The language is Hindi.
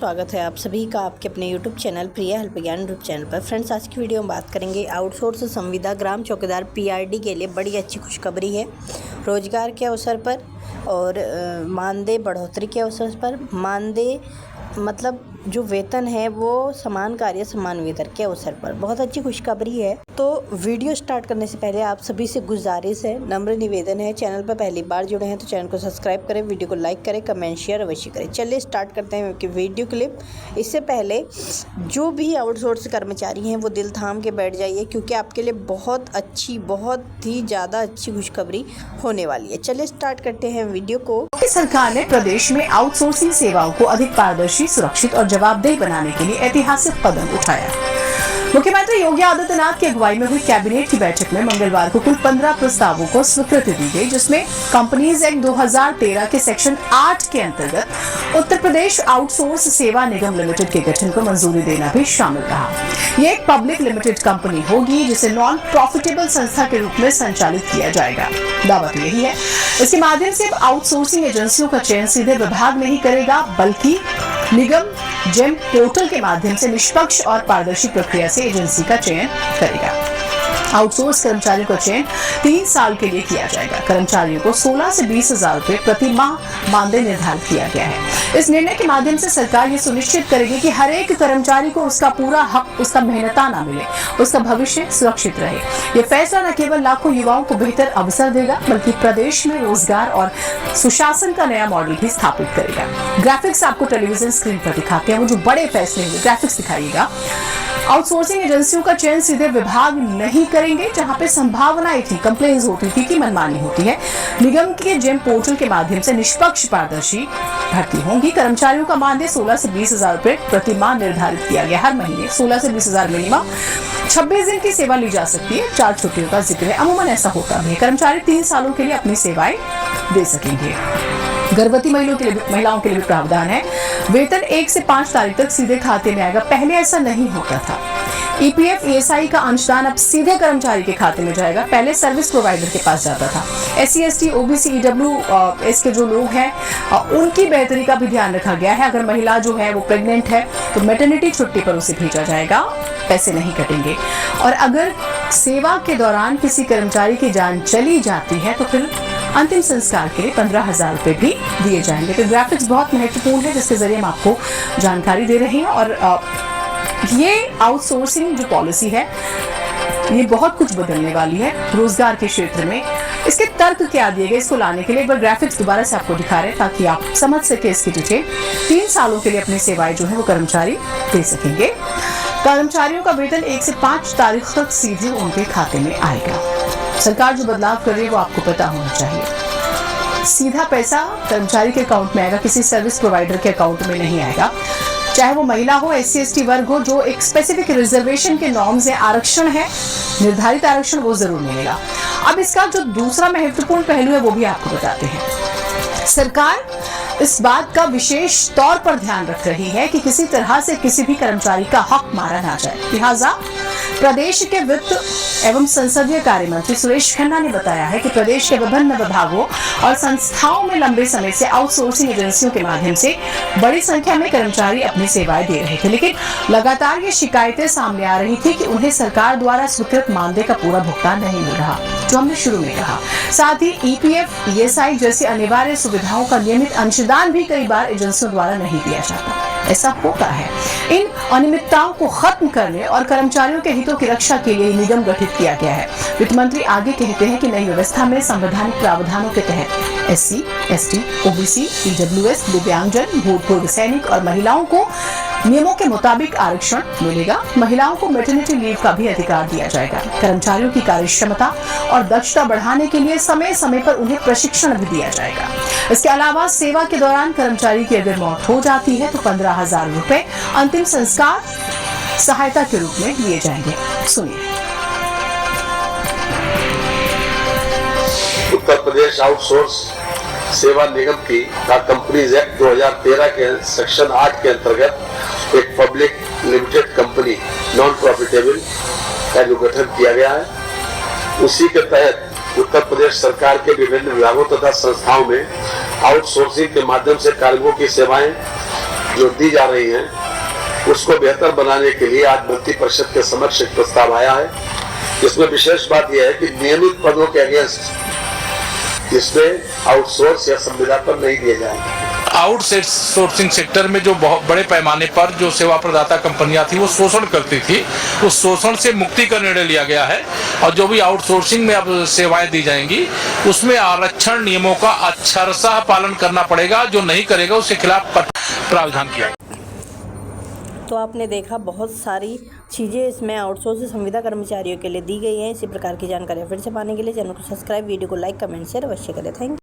स्वागत है आप सभी का आपके अपने YouTube चैनल प्रिया हेल्प ज्ञान यूट्यूब चैनल पर। फ्रेंड्स, आज की वीडियो में बात करेंगे आउटसोर्स संविदा ग्राम चौकीदार PRD के लिए बड़ी अच्छी खुशखबरी है। रोजगार के अवसर पर और मानदेय बढ़ोतरी के अवसर पर मानदेय मतलब जो वेतन है वो समान कार्य समान वेतन के अवसर पर बहुत अच्छी खुशखबरी है। तो वीडियो स्टार्ट करने से पहले आप सभी से गुजारिश है, नम्र निवेदन है, चैनल पर पहली बार जुड़े हैं तो चैनल को सब्सक्राइब करें, वीडियो को लाइक करें, कमेंट शेयर अवश्य करें। चलिए स्टार्ट करते हैं कि वीडियो क्लिप। इससे पहले जो भी आउटसोर्स कर्मचारी हैं वो दिल थाम के बैठ जाइए, क्योंकि आपके लिए बहुत ही ज़्यादा अच्छी खुशखबरी होने वाली है। चलिए स्टार्ट करते हैं वीडियो को। सरकार ने प्रदेश में आउटसोर्सिंग सेवाओं को अधिक पारदर्शी, सुरक्षित और जवाबदेह बनाने के लिए ऐतिहासिक कदम उठाया। मुख्यमंत्री योगी आदित्यनाथ की अगुवाई में हुई कैबिनेट की बैठक में मंगलवार को कुल 15 प्रस्तावों को स्वीकृति दी गई, जिसमें कंपनीज एक्ट 2013 के सेक्शन 8 के अंतर्गत उत्तर प्रदेश आउटसोर्स सेवा निगम लिमिटेड के गठन को मंजूरी देना भी शामिल रहा। ये एक पब्लिक लिमिटेड कंपनी होगी जिसे नॉन प्रॉफिटेबल संस्था के रूप में संचालित किया जाएगा। दावा तो यही है, इसके माध्यम से आउटसोर्सिंग एजेंसियों का चयन सीधे विभाग नहीं करेगा, बल्कि निगम जेम पोर्टल के माध्यम से निष्पक्ष और पारदर्शी प्रक्रिया से एजेंसी का चयन करेगा। आउटसोर्स कर्मचारियों का चयन 3 साल के लिए किया जाएगा। कर्मचारियों को 16 से 20 हजार रुपए प्रति माह मानदेय निर्धारित किया गया है। इस निर्णय के माध्यम से सरकार ये सुनिश्चित करेगी कि हर एक कर्मचारी को उसका पूरा हक, उसका मेहनताना मिले, उसका भविष्य सुरक्षित रहे। ये फैसला न केवल लाखों युवाओं को बेहतर अवसर देगा, बल्कि प्रदेश में रोजगार और सुशासन का नया मॉडल भी स्थापित करेगा। ग्राफिक्स आपको टेलीविजन स्क्रीन पर दिखाते हैं, वो जो बड़े फैसले हुए, ग्राफिक्स दिखाइएगा। आउटसोर्सिंग एजेंसियों का चयन सीधे विभाग नहीं करेंगे, जहां पे संभावनाएं थी, कंप्लेंट्स होती थी कि मनमानी होती है। निगम के जेम पोर्टल के माध्यम से निष्पक्ष पारदर्शी भर्ती होंगी। कर्मचारियों का मानदेय 16 से 20 हजार रुपए प्रति माह निर्धारित किया गया। हर महीने 16 से 20 हजार मिनिमम। 26 दिन की सेवा ली जा सकती है। 4 छुट्टियों का जिक्र है। अमूमन ऐसा होता है। कर्मचारी 3 सालों के लिए अपनी सेवाएं दे सकेंगे। गर्भवती महिलाओं के लिए भी प्रावधान है। वेतन 1 से 5 तारीख तक सीधे खाते में आएगा। पहले ऐसा नहीं होता था। EPF ESI का अंशदान अब सीधे कर्मचारी के खाते में जाएगा। पहले सर्विस प्रोवाइडर के पास जाता था। SC ST OBC EWS के जो लोग हैं उनकी बेहतरी का भी ध्यान रखा गया है। अगर महिला जो है वो प्रेग्नेंट है तो मैटरनिटी छुट्टी पर उसे भेजा जाएगा, पैसे नहीं कटेंगे। और अगर सेवा के दौरान किसी कर्मचारी की जान चली जाती है तो फिर अंतिम संस्कार के लिए 15,000 रुपए भी दिए जाएंगे। तो ग्राफिक्स बहुत महत्वपूर्ण है, जिसके जरिए हम आपको जानकारी दे रहे हैं। और ये आउटसोर्सिंग जो पॉलिसी है ये बहुत कुछ बदलने वाली है रोजगार के क्षेत्र में। इसके तर्क क्या दिए गए, इसको लाने के लिए एक बार ग्राफिक्स दोबारा से आपको दिखा रहे हैं ताकि आप समझ सके इसकी डिटेल। 3 सालों के लिए अपनी सेवाएं जो है वो कर्मचारी दे सकेंगे। कर्मचारियों का वेतन 1 से 5 तारीख तक सीधे उनके खाते में आएगा। सरकार जो बदलाव कर रही है वो आपको पता होना चाहिए। सीधा पैसा कर्मचारी के अकाउंट में आएगा, किसी सर्विस प्रोवाइडर के अकाउंट में नहीं आएगा। चाहे वो महिला हो, SC ST वर्ग हो, जो एक स्पेसिफिक रिजर्वेशन के नॉर्म्स है, आरक्षण है, निर्धारित आरक्षण, वो जरूर मिलेगा। अब इसका जो दूसरा महत्वपूर्ण पहलू है वो भी आपको बताते हैं। सरकार इस बात का विशेष तौर पर ध्यान रख रही है कि किसी तरह से किसी भी कर्मचारी का हक मारा ना जाए। लिहाजा प्रदेश के वित्त एवं संसदीय कार्य मंत्री सुरेश खन्ना ने बताया है कि प्रदेश के विभिन्न विभागों और संस्थाओं में लंबे समय से आउटसोर्सिंग एजेंसियों के माध्यम से बड़ी संख्या में कर्मचारी अपनी सेवाएं दे रहे थे, लेकिन लगातार ये शिकायतें सामने आ रही थी कि उन्हें सरकार द्वारा स्वीकृत मानदेय का पूरा भुगतान नहीं मिल रहा, जो हमने शुरू में कहा। साथ ही EPF ESI जैसी अनिवार्य सुविधाओं का नियमित अंशदान भी कई बार एजेंसियों द्वारा नहीं दिया जाता। ऐसा होता है। इन अनियमितताओं को खत्म करने और कर्मचारियों के हितों की रक्षा के लिए निगम गठित किया गया है। वित्त मंत्री आगे कहते हैं कि नई व्यवस्था में संवैधानिक प्रावधानों के तहत SC ST OBC EWS, दिव्यांगजन, भूतपूर्व सैनिक और महिलाओं को नियमों के मुताबिक आरक्षण मिलेगा। महिलाओं को मैटरनिटी लीव का भी अधिकार दिया जाएगा। कर्मचारियों की कार्यक्षमता और दक्षता बढ़ाने के लिए समय समय पर उन्हें प्रशिक्षण भी दिया जाएगा। इसके अलावा सेवा के दौरान कर्मचारी की अगर मौत हो जाती है तो 15,000 रुपए अंतिम संस्कार सहायता के रूप में दिए जाएंगे। सुनिए। उत्तर प्रदेश आउटसोर्स सेवा निगम की कंपनीज एक्ट 2013 के सेक्शन 8 के अंतर्गत एक public limited company non profitable का जो गठन किया गया है, उसी के तहत उत्तर प्रदेश सरकार के विभिन्न विभागों तथा संस्थाओं में आउटसोर्सिंग के माध्यम से कार्मिकों की सेवाएं जो दी जा रही हैं उसको बेहतर बनाने के लिए आज मंत्री परिषद के समक्ष एक प्रस्ताव आया है। इसमें विशेष बात यह है कि नियमित पदों के अगेंस्ट इसमें आउटसोर्स या संविदा पर नहीं दिए जाएंगे। आउटसोर्सिंग सेक्टर में जो बहुत बड़े पैमाने पर जो सेवा प्रदाता कंपनियां थी वो शोषण करती थी, उस शोषण से मुक्ति का निर्णय लिया गया है और जो भी आउटसोर्सिंग में अब सेवाएं दी जाएंगी उसमें आरक्षण नियमों का अक्षरशः पालन करना पड़ेगा। जो नहीं करेगा उसके खिलाफ प्रावधान किया। तो आपने देखा बहुत सारी चीज़ें इसमें आउटसोर्स संविदा कर्मचारियों के लिए दी गई हैं। इसी प्रकार की जानकारी फिर से पाने के लिए चैनल को सब्सक्राइब, वीडियो को लाइक, कमेंट, शेयर अवश्य करें। Thank you.